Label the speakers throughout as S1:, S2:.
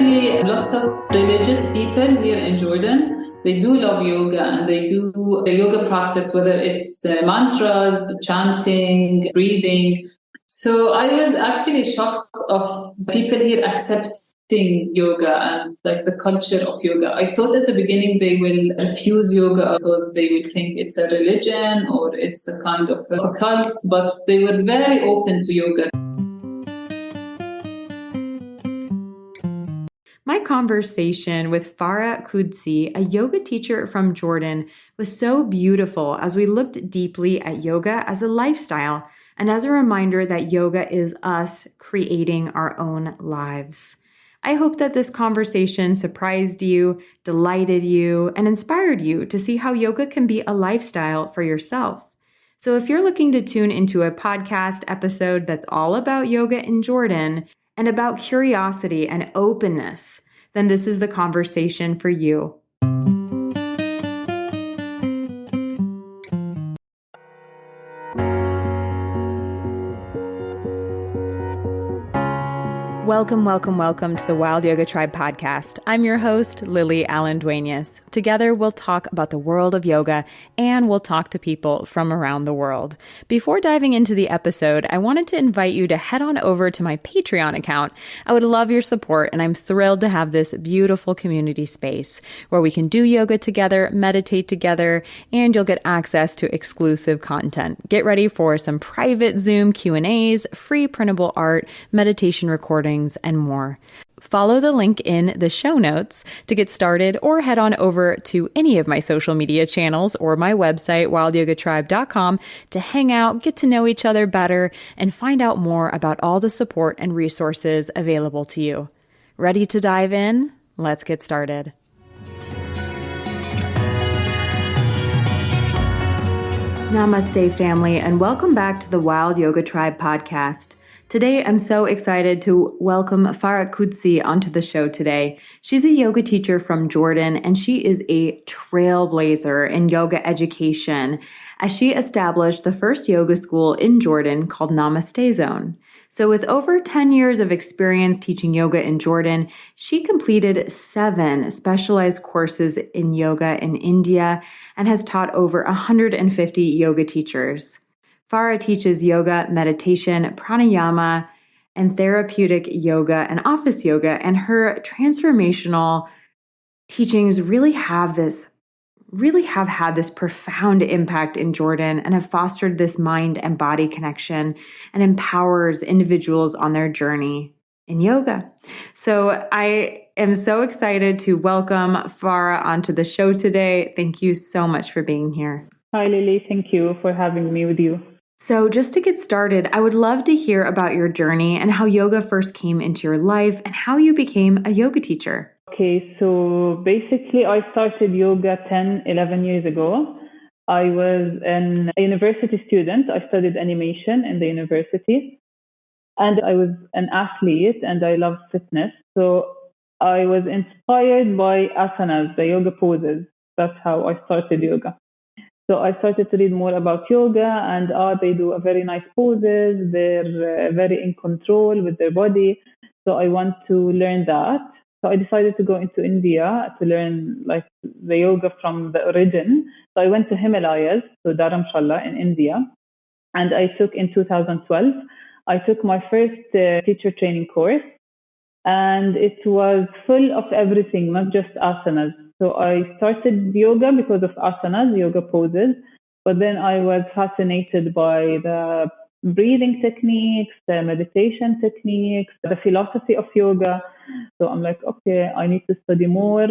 S1: actually lots of religious people here in Jordan. They do love yoga and they do the yoga practice, whether it's mantras, chanting, breathing. So I was actually shocked of people here accepting yoga and like the culture of yoga. I thought at the beginning they will refuse yoga because they will think it's a religion or it's a kind of a cult, but they were very open to yoga.
S2: My conversation with Farah Qudsi, a yoga teacher from Jordan, was so beautiful as we looked deeply at yoga as a lifestyle and as a reminder that yoga is us creating our own lives. I hope that this conversation surprised you, delighted you, and inspired you to see how yoga can be a lifestyle for yourself. So if you're looking to tune into a podcast episode that's all about yoga in Jordan, and about curiosity and openness, then this is the conversation for you. Welcome, welcome, welcome to the Wild Yoga Tribe podcast. I'm your host, Lily Allen Duenas. Together, we'll talk about the world of yoga and we'll talk to people from around the world. Before diving into the episode, I wanted to invite you to head on over to my Patreon account. I would love your support, and I'm thrilled to have this beautiful community space where we can do yoga together, meditate together, and you'll get access to exclusive content. Get ready for some private Zoom Q&As, free printable art, meditation recordings, and more. Follow the link in the show notes to get started, or head on over to any of my social media channels or my website, wildyogatribe.com, to hang out, get to know each other better, and find out more about all the support and resources available to you. Ready to dive in? Let's get started. Namaste, family, and welcome back to the Wild Yoga Tribe podcast. Today, I'm so excited to welcome Farah Qudsi onto the show today. She's a yoga teacher from Jordan, and she is a trailblazer in yoga education, as she established the first yoga school in Jordan called Namaste Zone. So with over 10 years of experience teaching yoga in Jordan, she completed 7 specialized courses in yoga in India and has taught over 150 yoga teachers. Farah teaches yoga, meditation, pranayama, and therapeutic yoga and office yoga, and her transformational teachings really have had this profound impact in Jordan and have fostered this mind and body connection and empowers individuals on their journey in yoga. So I am so excited to welcome Farah onto the show today. Thank you so much for being here.
S3: Hi, Lily. Thank you for having me with you.
S2: So just to get started, I would love to hear about your journey and how yoga first came into your life and how you became a yoga teacher.
S3: Okay, so basically I started yoga 10, 11 years ago. I was a university student. I studied animation in the university, and I was an athlete and I love fitness. So I was inspired by asanas, the yoga poses. That's how I started yoga. So I started to read more about yoga, and they do a very nice poses. They're very in control with their body. So I want to learn that. So I decided to go into India to learn like the yoga from the origin. So I went to Himalayas, so Dharamshala in India, and I took in 2012. I took my first teacher training course, and it was full of everything, not just asanas. So I started yoga because of asanas, yoga poses, but then I was fascinated by the breathing techniques, the meditation techniques, the philosophy of yoga. So I'm like, okay, I need to study more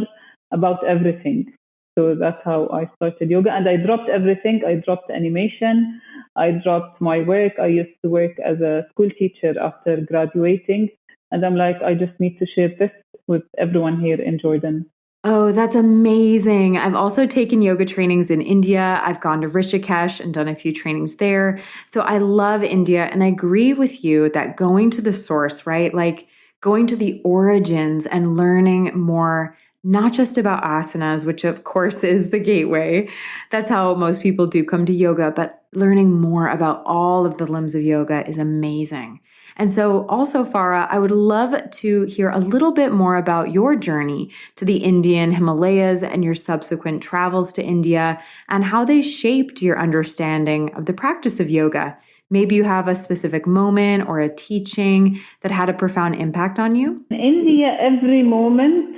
S3: about everything. So that's how I started yoga. And I dropped everything. I dropped animation. I dropped my work. I used to work as a school teacher after graduating. And I'm like, I just need to share this with everyone here in Jordan.
S2: Oh, that's amazing. I've also taken yoga trainings in India. I've gone to Rishikesh and done a few trainings there. So I love India. And I agree with you that going to the source, right? Like going to the origins and learning more, not just about asanas, which of course is the gateway. That's how most people do come to yoga, but learning more about all of the limbs of yoga is amazing. And so also, Farah, I would love to hear a little bit more about your journey to the Indian Himalayas and your subsequent travels to India and how they shaped your understanding of the practice of yoga. Maybe you have a specific moment or a teaching that had a profound impact on you.
S3: In India, every moment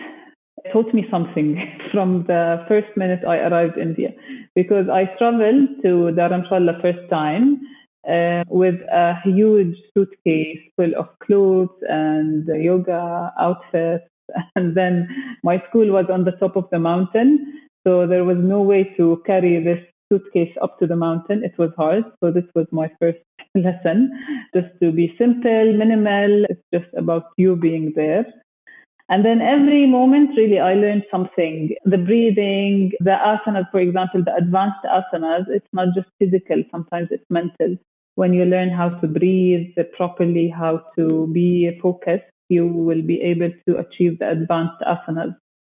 S3: taught me something from the first minute I arrived in India, because I traveled to Dharamshala first time with a huge suitcase full of clothes and yoga outfits. And then my school was on the top of the mountain, so there was no way to carry this suitcase up to the mountain. It was hard. So this was my first lesson, just to be simple, minimal. It's just about you being there. And then every moment, really, I learned something. The breathing, the asanas, for example, the advanced asanas, it's not just physical, sometimes it's mental. When you learn how to breathe properly, how to be focused, you will be able to achieve the advanced asanas.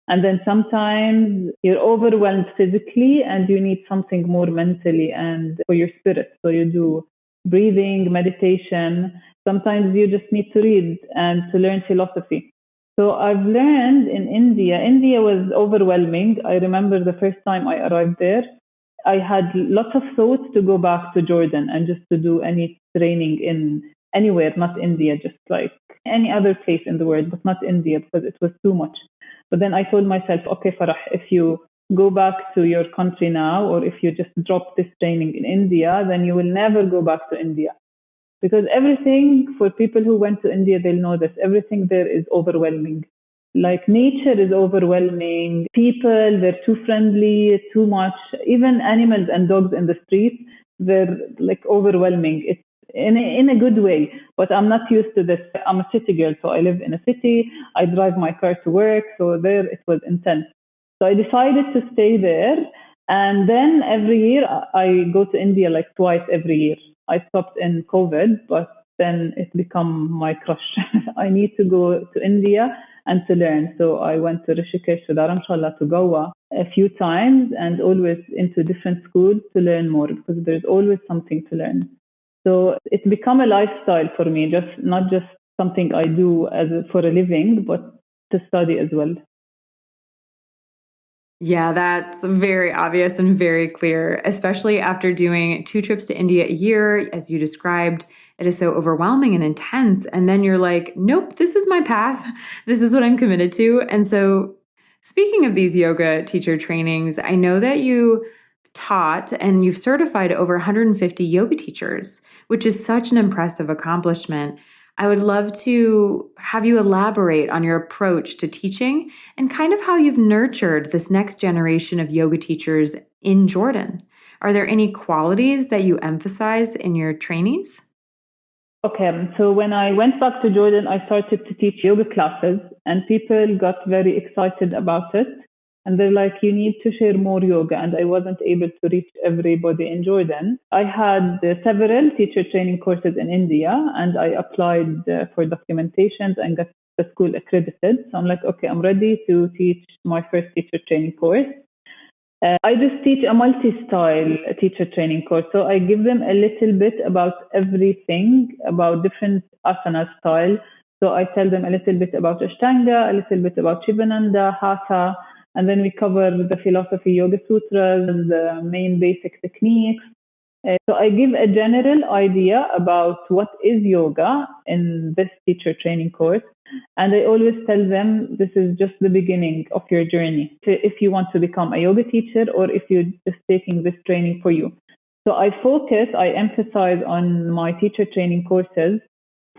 S3: And then sometimes you're overwhelmed physically and you need something more mentally and for your spirit. So you do breathing, meditation. Sometimes you just need to read and to learn philosophy. So I've learned in India was overwhelming. I remember the first time I arrived there, I had lots of thoughts to go back to Jordan and just to do any training in anywhere, not India, just like any other place in the world, but not India because it was too much. But then I told myself, okay, Farah, if you go back to your country now, or if you just drop this training in India, then you will never go back to India. Because everything, for people who went to India, they'll know this, everything there is overwhelming. Like nature is overwhelming. People, they're too friendly, too much. Even animals and dogs in the street, they're like overwhelming. It's in a good way, but I'm not used to this. I'm a city girl, so I live in a city. I drive my car to work, so there it was intense. So I decided to stay there. And then every year I go to India like twice every year. I stopped in COVID, but then it became my crush. I need to go to India and to learn. So I went to Rishikesh, to Dharamshala, to Goa a few times and always into different schools to learn more because there's always something to learn. So it's become a lifestyle for me, just not just something I do for a living, but to study as well.
S2: Yeah, that's very obvious and very clear, especially after doing 2 trips to India a year, as you described. It is so overwhelming and intense. And then you're like, nope, this is my path. This is what I'm committed to. And so speaking of these yoga teacher trainings, I know that you taught and you've certified over 150 yoga teachers, which is such an impressive accomplishment. I would love to have you elaborate on your approach to teaching and kind of how you've nurtured this next generation of yoga teachers in Jordan. Are there any qualities that you emphasize in your trainees?
S3: Okay, so when I went back to Jordan, I started to teach yoga classes and people got very excited about it. And they're like, you need to share more yoga. And I wasn't able to reach everybody in Jordan. I had several teacher training courses in India and I applied for documentations and got the school accredited. So I'm like, okay, I'm ready to teach my first teacher training course. I just teach a multi-style teacher training course. So I give them a little bit about everything, about different asana style. So I tell them a little bit about Ashtanga, a little bit about Shivananda, Hatha, and then we cover the philosophy, Yoga Sutras, and the main basic techniques. So I give a general idea about what is yoga in this teacher training course. And I always tell them this is just the beginning of your journey. If you want to become a yoga teacher or if you're just taking this training for you. So I emphasize on my teacher training courses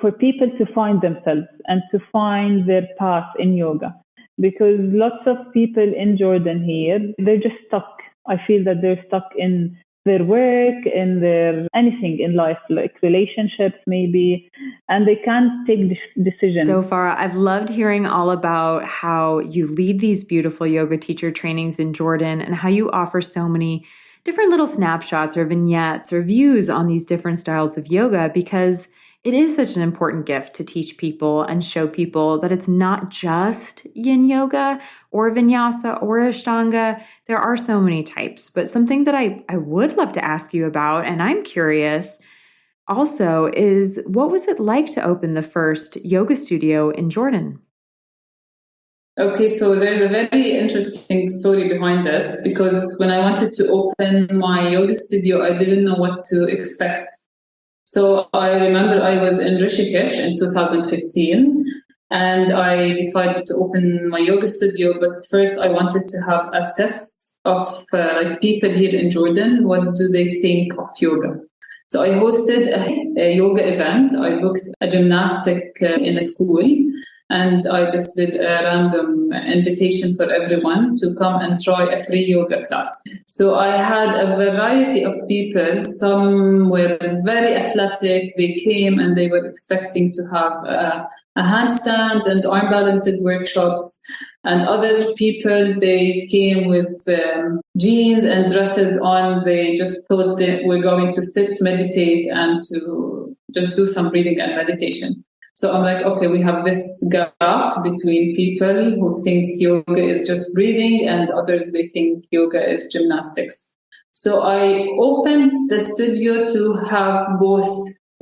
S3: for people to find themselves and to find their path in yoga. Because lots of people in Jordan here, they're just stuck. I feel that they're stuck in their work, in their anything in life, like relationships maybe, and they can't take decisions.
S2: So Farah, I've loved hearing all about how you lead these beautiful yoga teacher trainings in Jordan and how you offer so many different little snapshots or vignettes or views on these different styles of yoga, because It is such an important gift to teach people and show people that it's not just yin yoga or vinyasa or ashtanga. There are so many types, but something that I would love to ask you about, and I'm curious also, is what was it like to open the first yoga studio in Jordan?
S1: Okay, so there's a very interesting story behind this because when I wanted to open my yoga studio, I didn't know what to expect. So I remember I was in Rishikesh in 2015 and I decided to open my yoga studio. But first I wanted to have a test of like people here in Jordan. What do they think of yoga? So I hosted a yoga event. I booked a gymnastic in a school and I just did a random invitation for everyone to come and try a free yoga class. So I had a variety of people. Some were very athletic. They came and they were expecting to have a handstands and arm balances workshops. And other people, they came with jeans and dresses on. They just thought they were going to sit, meditate, and to just do some breathing and meditation. So I'm like, okay, we have this gap between people who think yoga is just breathing and others, they think yoga is gymnastics. So I opened the studio to have both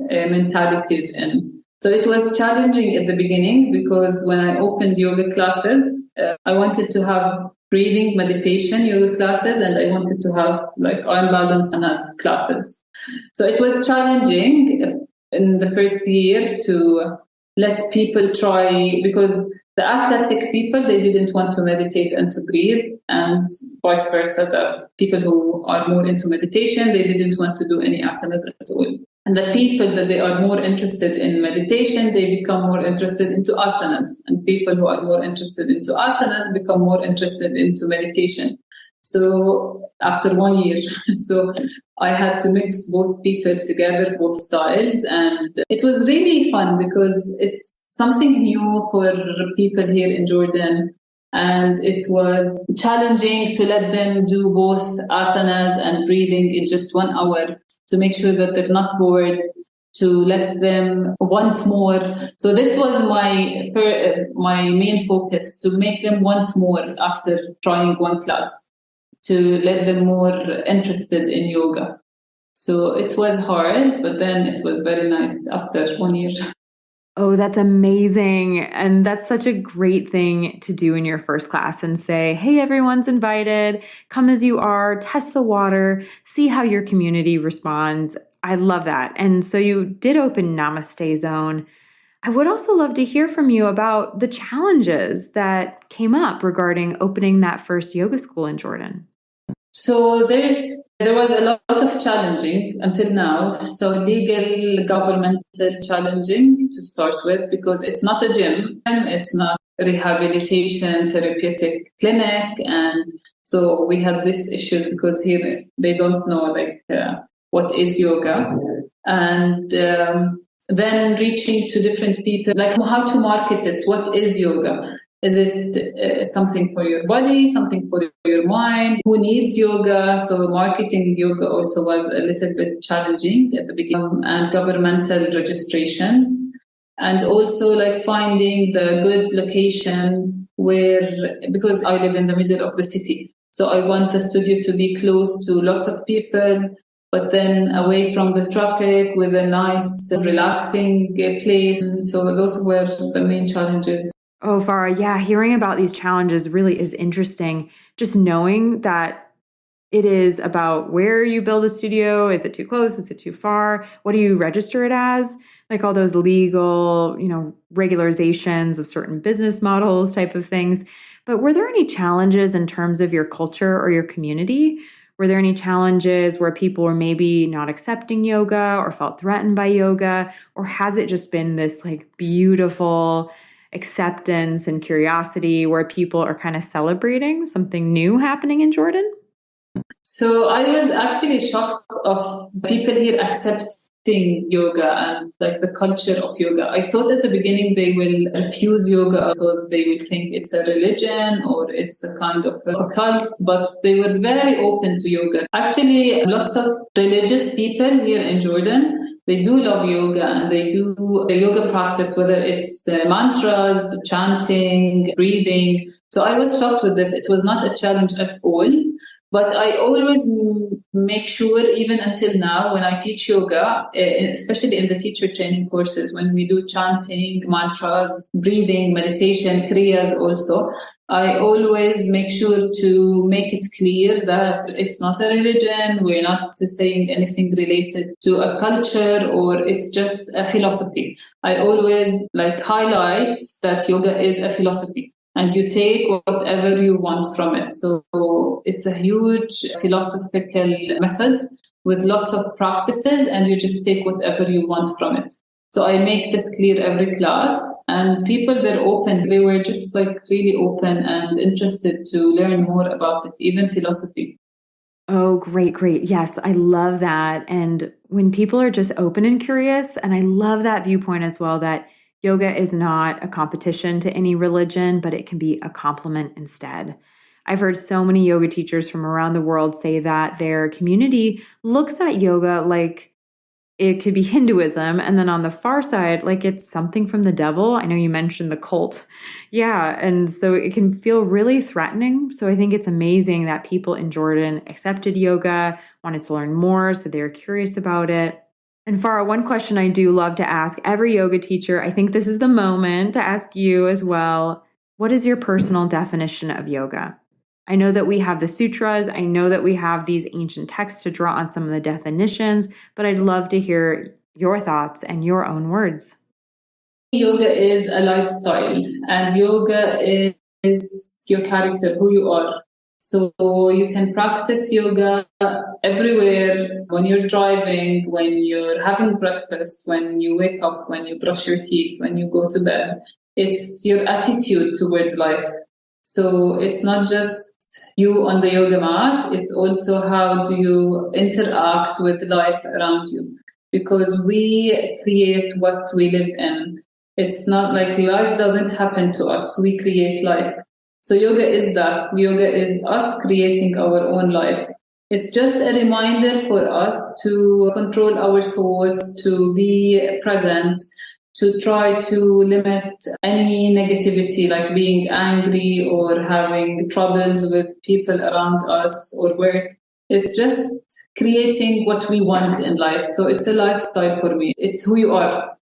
S1: mentalities in. So it was challenging at the beginning because when I opened yoga classes, I wanted to have breathing meditation yoga classes and I wanted to have like arm balance and classes. So it was challenging in the first year to let people try, because the athletic people, they didn't want to meditate and to breathe, and vice versa. The people who are more into meditation, they didn't want to do any asanas at all. And the people that they are more interested in meditation, they become more interested into asanas. And people who are more interested into asanas become more interested into meditation. So after 1 year, so I had to mix both people together, both styles. And it was really fun because it's something new for people here in Jordan. And it was challenging to let them do both asanas and breathing in just 1 hour to make sure that they're not bored, to let them want more. So this was my main focus, to make them want more after trying one class, to let them more interested in yoga. So it was hard, but then it was very nice after 1 year.
S2: Oh, that's amazing. And that's such a great thing to do in your first class and say, hey, everyone's invited, come as you are, test the water, see how your community responds. I love that. And so you did open Namaste Zone. I would also love to hear from you about the challenges that came up regarding opening that first yoga school in Jordan.
S1: So there was a lot of challenging until now. So legal, governmental challenging to start with, because it's not a gym, it's not a rehabilitation therapeutic clinic. And so we have these issues because here they don't know what is yoga. And then reaching to different people, like how to market it. What is yoga? Is it something for your body, something for your mind? Who needs yoga? So marketing yoga also was a little bit challenging at the beginning, and governmental registrations. And also like finding the good location because I live in the middle of the city. So I want the studio to be close to lots of people, but then away from the traffic with a nice, relaxing place. So those were the main challenges.
S2: Oh, Farah, yeah, hearing about these challenges really is interesting. Just knowing that it is about where you build a studio. Is it too close? Is it too far? What do you register it as? Like all those legal, regularizations of certain business models type of things. But were there any challenges in terms of your culture or your community? Were there any challenges where people were maybe not accepting yoga or felt threatened by yoga? Or has it just been this like beautiful acceptance and curiosity where people are kind of celebrating something new happening in Jordan?
S1: So I was actually shocked of people here accepting yoga and like the culture of yoga. I thought at the beginning they will refuse yoga because they will think it's a religion or it's a kind of a cult, but they were very open to yoga. Actually, lots of religious people here in Jordan, they do love yoga and they do a yoga practice, whether it's mantras, chanting, breathing. So I was shocked with this. It was not a challenge at all. But I always make sure, even until now, when I teach yoga, especially in the teacher training courses, when we do chanting, mantras, breathing, meditation, kriyas also, I always make sure to make it clear that it's not a religion, we're not saying anything related to a culture, or it's just a philosophy. I always highlight that yoga is a philosophy. And you take whatever you want from it. So it's a huge philosophical method with lots of practices, and you just take whatever you want from it. So I make this clear every class, and people, they're open. They were just really open and interested to learn more about it, even philosophy.
S2: Oh, great, great. Yes, I love that. And when people are just open and curious, and I love that viewpoint as well, that yoga is not a competition to any religion, but it can be a complement instead. I've heard so many yoga teachers from around the world say that their community looks at yoga like it could be Hinduism. And then on the far side, it's something from the devil. I know you mentioned the cult. Yeah. And so it can feel really threatening. So I think it's amazing that people in Jordan accepted yoga, wanted to learn more, so they were curious about it. And Farah, one question I do love to ask every yoga teacher, I think this is the moment to ask you as well. What is your personal definition of yoga? I know that we have the sutras. I know that we have these ancient texts to draw on some of the definitions, but I'd love to hear your thoughts and your own words.
S1: Yoga is a lifestyle, and yoga is your character, who you are. So you can practice yoga everywhere, when you're driving, when you're having breakfast, when you wake up, when you brush your teeth, when you go to bed. It's your attitude towards life. So it's not just you on the yoga mat, it's also how do you interact with life around you. Because we create what we live in. It's not like life doesn't happen to us, we create life. So yoga is that. Yoga is us creating our own life. It's just a reminder for us to control our thoughts, to be present, to try to limit any negativity, like being angry or having troubles with people around us or work. It's just creating what we want in life. So it's a lifestyle for me. It's who you are.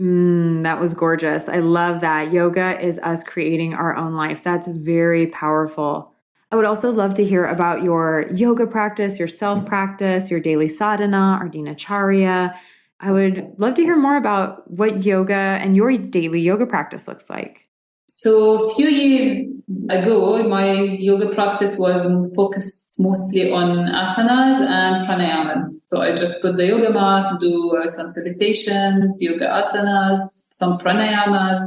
S2: That was gorgeous. I love that. Yoga is us creating our own life. That's very powerful. I would also love to hear about your yoga practice, your self-practice, your daily sadhana or dinacharya. I would love to hear more about what yoga and your daily yoga practice looks like.
S1: So a few years ago, my yoga practice was focused mostly on asanas and pranayamas. So I just put the yoga mat, do some salutations, yoga asanas, some pranayamas,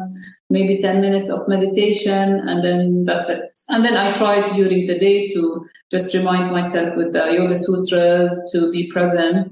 S1: maybe 10 minutes of meditation, and then that's it. And then I tried during the day to just remind myself with the yoga sutras to be present.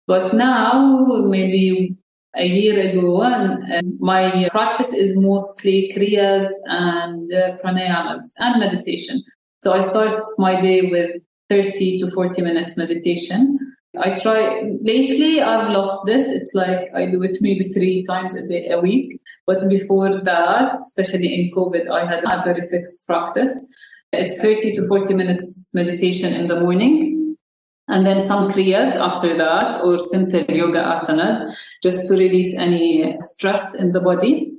S1: But now, maybe a year ago, and my practice is mostly kriyas and pranayamas and meditation. So I start my day with 30 to 40 minutes meditation. Lately I've lost this. It's like I do it maybe 3 times a week. But before that, especially in COVID, I had a very fixed practice. It's 30 to 40 minutes meditation in the morning. And then some kriyas after that, or simple yoga asanas, just to release any stress in the body.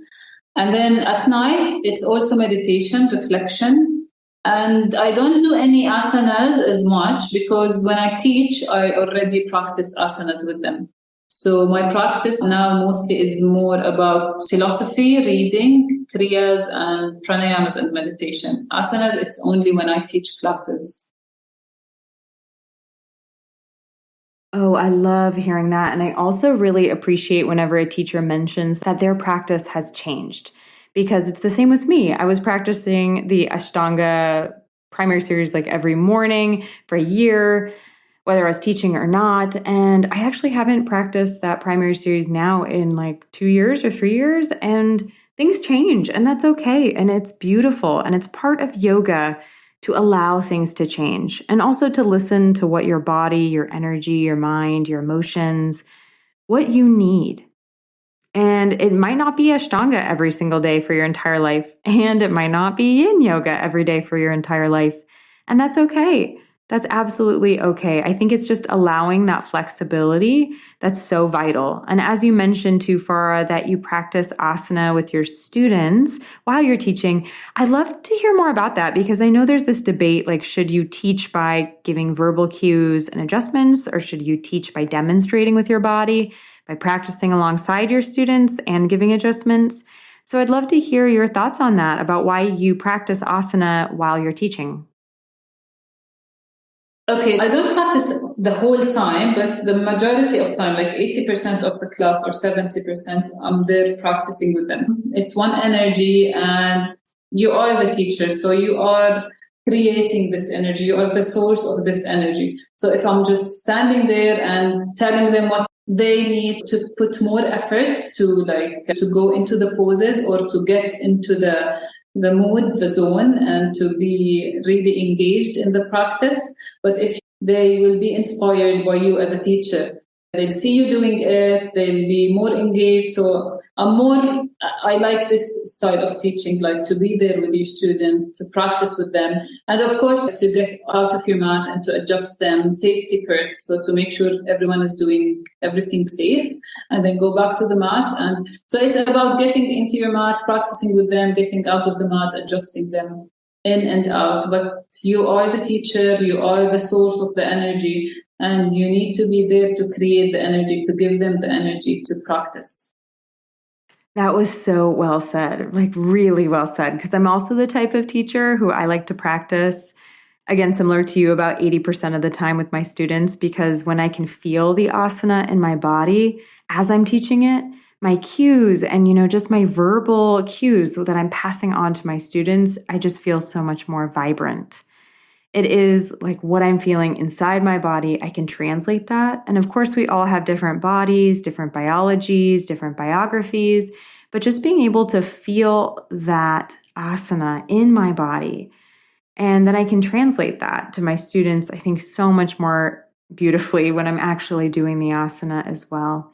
S1: And then at night, it's also meditation, reflection. And I don't do any asanas as much because when I teach, I already practice asanas with them. So my practice now mostly is more about philosophy, reading, kriyas, and pranayamas and meditation. Asanas, it's only when I teach classes.
S2: Oh, I love hearing that. And I also really appreciate whenever a teacher mentions that their practice has changed, because it's the same with me. I was practicing the Ashtanga primary series every morning for a year, whether I was teaching or not. And I actually haven't practiced that primary series now in 2 years or 3 years. And things change, and that's okay. And it's beautiful. And it's part of yoga to allow things to change, and also to listen to what your body, your energy, your mind, your emotions, what you need. And it might not be Ashtanga every single day for your entire life. And it might not be yin yoga every day for your entire life. And that's okay. That's absolutely okay. I think it's just allowing that flexibility that's so vital. And as you mentioned too, Farah, that you practice asana with your students while you're teaching, I'd love to hear more about that because I know there's this debate, like, should you teach by giving verbal cues and adjustments, or should you teach by demonstrating with your body, by practicing alongside your students and giving adjustments? So I'd love to hear your thoughts on that, about why you practice asana while you're teaching.
S1: Okay, I don't practice the whole time, but the majority of time, like 80% of the class or 70%, I'm there practicing with them. It's one energy and you are the teacher. So you are creating this energy. You are the source of this energy. So if I'm just standing there and telling them what they need to put more effort to go into the poses or to get into the mood, the zone, and to be really engaged in the practice. But if they will be inspired by you as a teacher, they'll see you doing it, they'll be more engaged. So I like this style of teaching, like to be there with your student, to practice with them. And of course, to get out of your mat and to adjust them, safety first. So to make sure everyone is doing everything safe and then go back to the mat. And so it's about getting into your mat, practicing with them, getting out of the mat, adjusting them in and out. But you are the teacher, you are the source of the energy, and you need to be there to create the energy, to give them the energy to practice.
S2: That was so well said, like really well said, because I'm also the type of teacher who I like to practice, again, similar to you, about 80% of the time with my students, because when I can feel the asana in my body as I'm teaching it, my cues and, just my verbal cues that I'm passing on to my students, I just feel so much more vibrant. It is like what I'm feeling inside my body. I can translate that. And of course, we all have different bodies, different biologies, different biographies, but just being able to feel that asana in my body, and then I can translate that to my students, I think so much more beautifully when I'm actually doing the asana as well.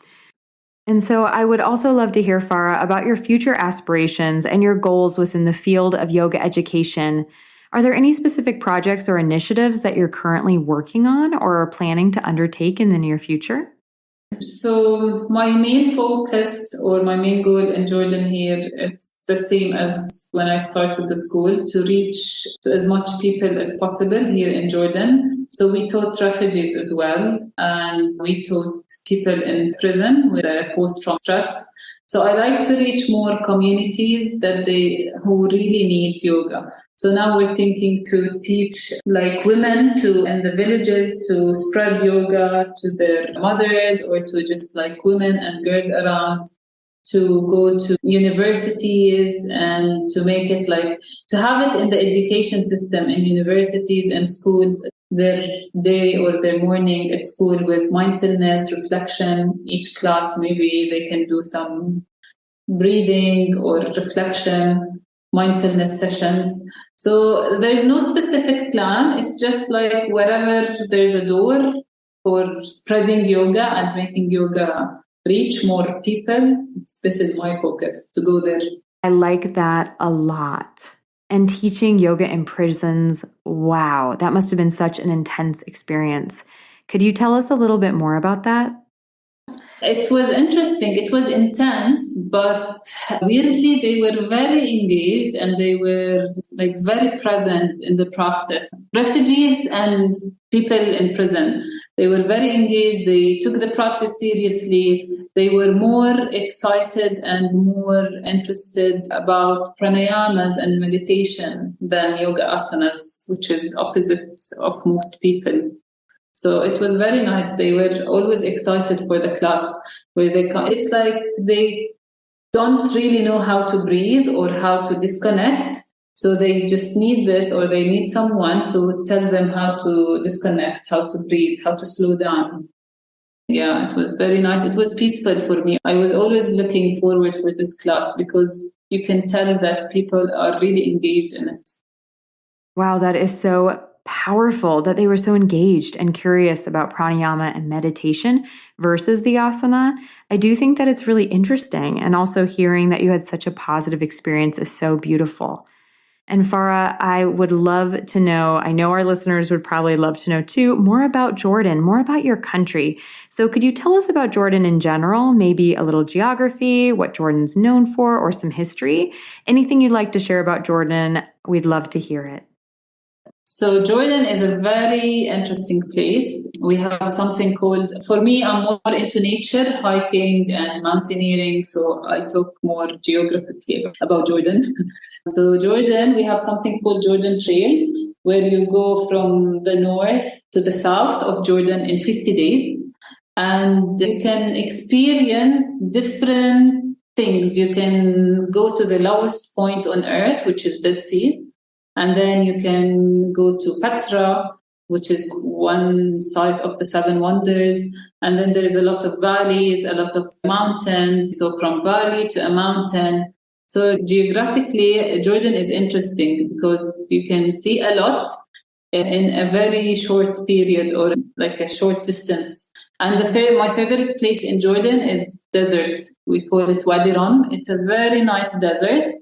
S2: And so I would also love to hear, Farah, about your future aspirations and your goals within the field of yoga education. Are there any specific projects or initiatives that you're currently working on or are planning to undertake in the near future?
S1: So my main focus or my main goal in Jordan here, it's the same as when I started the school, to reach to as much people as possible here in Jordan. So we taught refugees as well, and we taught people in prison with post-traumatic stress. So I like to reach more communities who really need yoga. So now we're thinking to teach like women in the villages to spread yoga to their mothers, or to just like women and girls around, to go to universities and to make it to have it in the education system in universities and schools, their day or their morning at school with mindfulness, reflection. Each class, maybe they can do some breathing or reflection, mindfulness sessions. So there's no specific plan. It's just like wherever there's a door for spreading yoga and making yoga reach more people, this is my focus, to go there.
S2: I like that a lot. And teaching yoga in prisons, wow, that must have been such an intense experience. Could you tell us a little bit more about that?
S1: It was interesting. It was intense, but weirdly, they were very engaged and they were very present in the practice. Refugees and people in prison, they were very engaged. They took the practice seriously. They were more excited and more interested about pranayamas and meditation than yoga asanas, which is opposite of most people. So it was very nice. They were always excited for the class where they come. It's like they don't really know how to breathe or how to disconnect. So they just need this, or they need someone to tell them how to disconnect, how to breathe, how to slow down. Yeah, it was very nice. It was peaceful for me. I was always looking forward for this class because you can tell that people are really engaged in it.
S2: Wow, that is so powerful that they were so engaged and curious about pranayama and meditation versus the asana. I do think that it's really interesting. And also hearing that you had such a positive experience is so beautiful. And Farah, I would love to know, I know our listeners would probably love to know too, more about Jordan, more about your country. So could you tell us about Jordan in general, maybe a little geography, what Jordan's known for, or some history? Anything you'd like to share about Jordan, we'd love to hear it.
S1: So Jordan is a very interesting place. We have something called, for me, I'm more into nature, hiking and mountaineering. So I talk more geographically about Jordan. So Jordan, we have something called Jordan Trail, where you go from the north to the south of Jordan in 50 days. And you can experience different things. You can go to the lowest point on earth, which is Dead Sea. And then you can go to Petra, which is one site of the Seven Wonders. And then there is a lot of valleys, a lot of mountains. So from valley to a mountain. So geographically, Jordan is interesting because you can see a lot in a very short period or like a short distance. And my favorite place in Jordan is desert. We call it Wadi Rum. It's a very nice desert.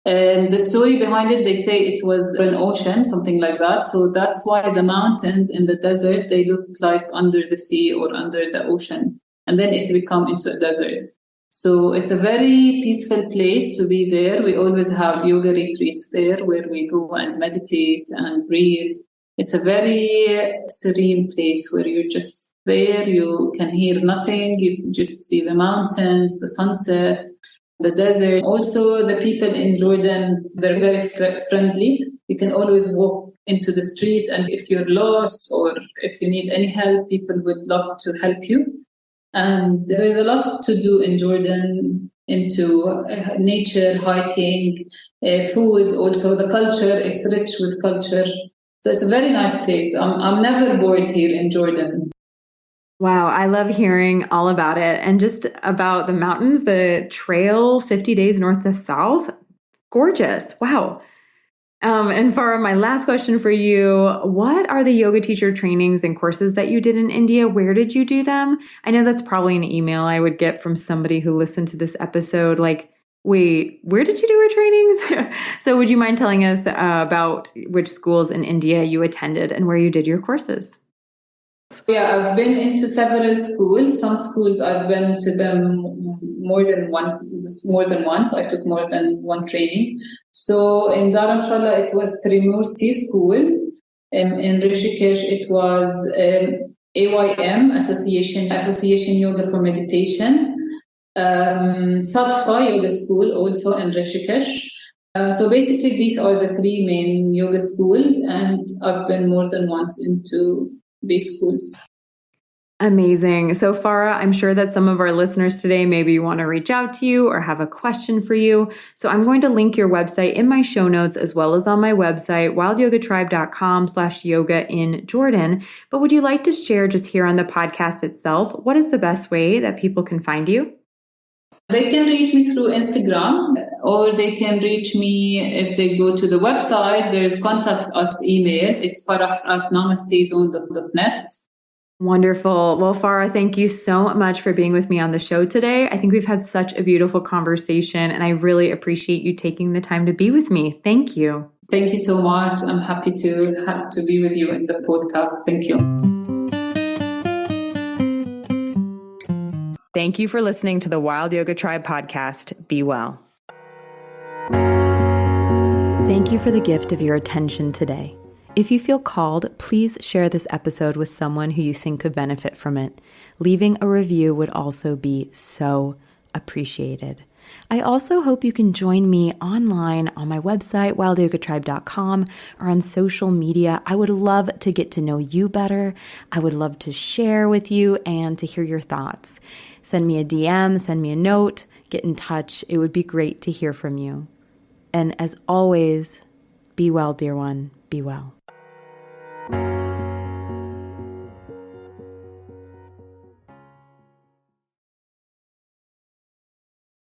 S1: And the story behind it, they say it was an ocean, something like that. So that's why the mountains in the desert, they look like under the sea or under the ocean. And then it become into a desert. So it's a very peaceful place to be there. We always have yoga retreats there where we go and meditate and breathe. It's a very serene place where you're just there. You can hear nothing. You just see the mountains, the sunset, the desert. Also, the people in Jordan, they're very friendly. You can always walk into the street, and if you're lost or if you need any help, people would love to help you. And there's a lot to do in Jordan into nature, hiking, food, also the culture. It's rich with culture. So it's a very nice place. I'm never bored here in Jordan.
S2: Wow, I love hearing all about it. And just about the mountains, the trail, 50 days north to south. Gorgeous. Wow. And Farah, my last question for you, what are the yoga teacher trainings and courses that you did in India? Where did you do them? I know that's probably an email I would get from somebody who listened to this episode, like, wait, where did you do your trainings? So would you mind telling us about which schools in India you attended and where you did your courses?
S1: Yeah, I've been into several schools. Some schools I've been to them more than once. I took more than one training. So in Dharamshala, it was Trimurti School. In Rishikesh, it was AYM, Association Yoga for Meditation. Sattva Yoga School, also in Rishikesh. So basically, these are the three main yoga schools, and I've been more than once into these schools.
S2: Amazing. So Farah, I'm sure that some of our listeners today maybe want to reach out to you or have a question for you. So I'm going to link your website in my show notes as well as on my website, wildyogatribe.com/yoga in Jordan. But would you like to share just here on the podcast itself, what is the best way that people can find you?
S1: They can reach me through Instagram, or they can reach me if they go to the website. There's contact us email. It's farah@namastezone.net.
S2: Wonderful. Well, Farah, thank you so much for being with me on the show today. I think we've had such a beautiful conversation, and I really appreciate you taking the time to be with me. Thank you.
S1: Thank you so much. I'm happy to be with you in the podcast. Thank you.
S2: Thank you for listening to the Wild Yoga Tribe podcast. Be well. Thank you for the gift of your attention today. If you feel called, please share this episode with someone who you think could benefit from it. Leaving a review would also be so appreciated. I also hope you can join me online on my website, wildyogatribe.com, or on social media. I would love to get to know you better. I would love to share with you and to hear your thoughts. Send me a DM, send me a note, get in touch. It would be great to hear from you. And as always, be well, dear one, be well.